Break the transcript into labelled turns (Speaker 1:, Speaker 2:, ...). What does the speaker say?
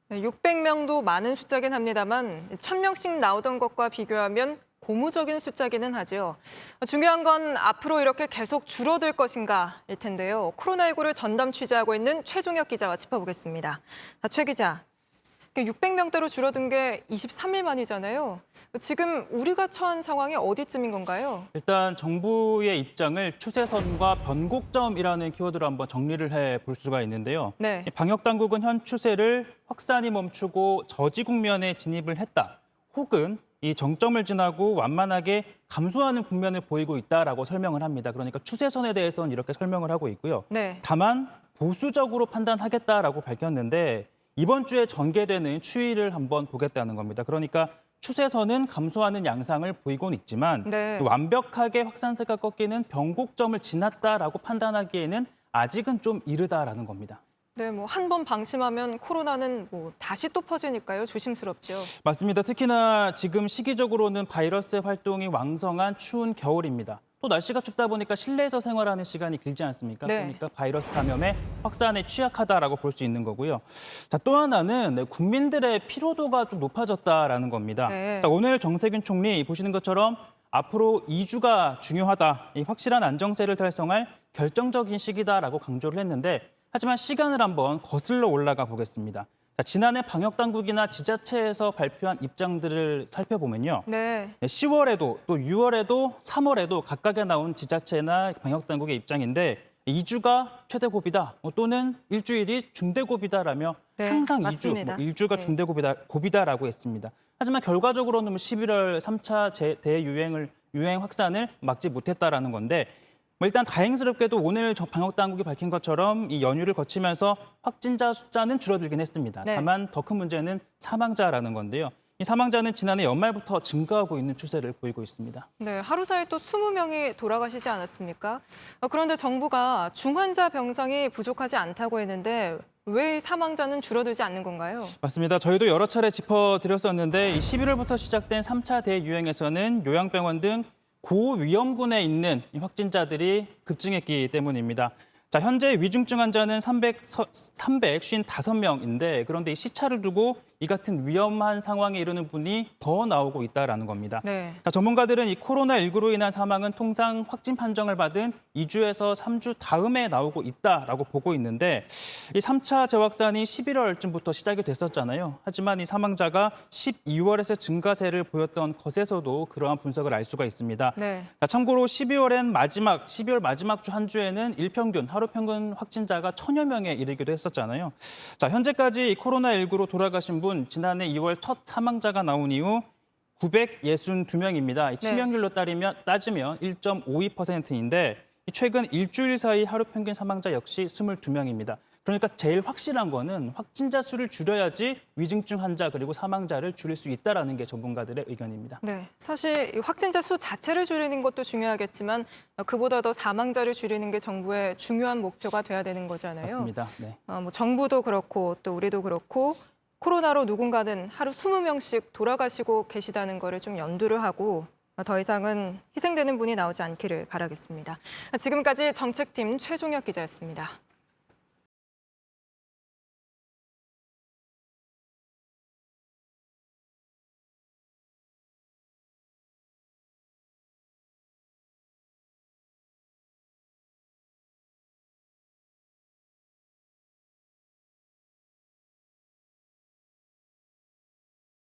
Speaker 1: 네, 600명도 많은 숫자긴 합니다만 1000명씩 나오던 것과 비교하면 고무적인 숫자기는 하죠. 중요한 건 앞으로 이렇게 계속 줄어들 것인가일 텐데요. 코로나19를 전담 취재하고 있는 최종혁 기자와 짚어보겠습니다. 자, 최 기자, 600명대로 줄어든 게 23일 만이잖아요. 지금 우리가 처한 상황이 어디쯤인 건가요?
Speaker 2: 일단 정부의 입장을 추세선과 변곡점이라는 키워드로 한번 정리를 해볼 수가 있는데요.
Speaker 1: 네.
Speaker 2: 방역 당국은 현 추세를 확산이 멈추고 저지 국면에 진입을 했다. 혹은 이 정점을 지나고 완만하게 감소하는 국면을 보이고 있다라고 설명을 합니다. 그러니까 추세선에 대해서는 이렇게 설명을 하고 있고요.
Speaker 1: 네.
Speaker 2: 다만 보수적으로 판단하겠다라고 밝혔는데 이번 주에 전개되는 추이를 한번 보겠다는 겁니다. 그러니까 추세선은 감소하는 양상을 보이고는 있지만
Speaker 1: 네.
Speaker 2: 완벽하게 확산세가 꺾이는 변곡점을 지났다라고 판단하기에는 아직은 좀 이르다라는 겁니다.
Speaker 1: 네, 한 번 방심하면 코로나는 다시 또 퍼지니까요. 조심스럽죠.
Speaker 2: 맞습니다. 특히나 지금 시기적으로는 바이러스 활동이 왕성한 추운 겨울입니다. 또 날씨가 춥다 보니까 실내에서 생활하는 시간이 길지 않습니까?
Speaker 1: 네.
Speaker 2: 그러니까 바이러스 감염에 확산에 취약하다라고 볼 수 있는 거고요. 자, 또 하나는 국민들의 피로도가 좀 높아졌다라는 겁니다.
Speaker 1: 네.
Speaker 2: 오늘 정세균 총리 보시는 것처럼 앞으로 2주가 중요하다, 이 확실한 안정세를 달성할 결정적인 시기다라고 강조를 했는데 하지만 시간을 한번 거슬러 올라가 보겠습니다. 자, 지난해 방역당국이나 지자체에서 발표한 입장들을 살펴보면요.
Speaker 1: 네.
Speaker 2: 10월에도 또 6월에도 3월에도 각각에 나온 지자체나 방역당국의 입장인데 2주가 최대 고비다 또는 일주일이 중대 고비다라며
Speaker 1: 네,
Speaker 2: 항상
Speaker 1: 맞습니다.
Speaker 2: 1주가 중대 고비다라고 했습니다. 하지만 결과적으로는 11월 3차 유행 확산을 막지 못했다라는 건데 일단 다행스럽게도 오늘 방역당국이 밝힌 것처럼 이 연휴를 거치면서 확진자 숫자는 줄어들긴 했습니다.
Speaker 1: 네.
Speaker 2: 다만 더 큰 문제는 사망자라는 건데요. 이 사망자는 지난해 연말부터 증가하고 있는 추세를 보이고 있습니다.
Speaker 1: 네, 하루 사이 또 20명이 돌아가시지 않았습니까? 그런데 정부가 중환자 병상이 부족하지 않다고 했는데 왜 사망자는 줄어들지 않는 건가요?
Speaker 2: 맞습니다. 저희도 여러 차례 짚어드렸었는데 이 11월부터 시작된 3차 대유행에서는 요양병원 등 고위험군에 있는 확진자들이 급증했기 때문입니다. 자, 현재 위중증 환자는 355명인데 그런데 이 시차를 두고 이 같은 위험한 상황에 이르는 분이 더 나오고 있다는 겁니다.
Speaker 1: 네.
Speaker 2: 자, 전문가들은 이 코로나19로 인한 사망은 통상 확진 판정을 받은 2주에서 3주 다음에 나오고 있다라고 보고 있는데 이 3차 재확산이 11월쯤부터 시작이 됐었잖아요. 하지만 이 사망자가 12월에서 증가세를 보였던 것에서도 그러한 분석을 알 수가 있습니다.
Speaker 1: 네.
Speaker 2: 자, 참고로 12월 마지막 주 한 주에는 하루 평균 확진자가 1000여 명에 이르기도 했었잖아요. 자, 현재까지 코로나19로 돌아가신 분 지난해 2월 첫 사망자가 나온 이후 962명입니다. 치명률로 따지면 1.52%인데 최근 일주일 사이 하루 평균 사망자 역시 22명입니다. 그러니까 제일 확실한 거는 확진자 수를 줄여야지 위중증 환자 그리고 사망자를 줄일 수 있다는 게 전문가들의 의견입니다.
Speaker 1: 네, 사실 이 확진자 수 자체를 줄이는 것도 중요하겠지만 그보다 더 사망자를 줄이는 게 정부의 중요한 목표가 돼야 되는 거잖아요.
Speaker 2: 맞습니다. 네.
Speaker 1: 정부도 그렇고 또 우리도 그렇고 코로나로 누군가는 하루 20명씩 돌아가시고 계시다는 거를 좀 염두를 하고 더 이상은 희생되는 분이 나오지 않기를 바라겠습니다. 지금까지 정책팀 최종혁 기자였습니다.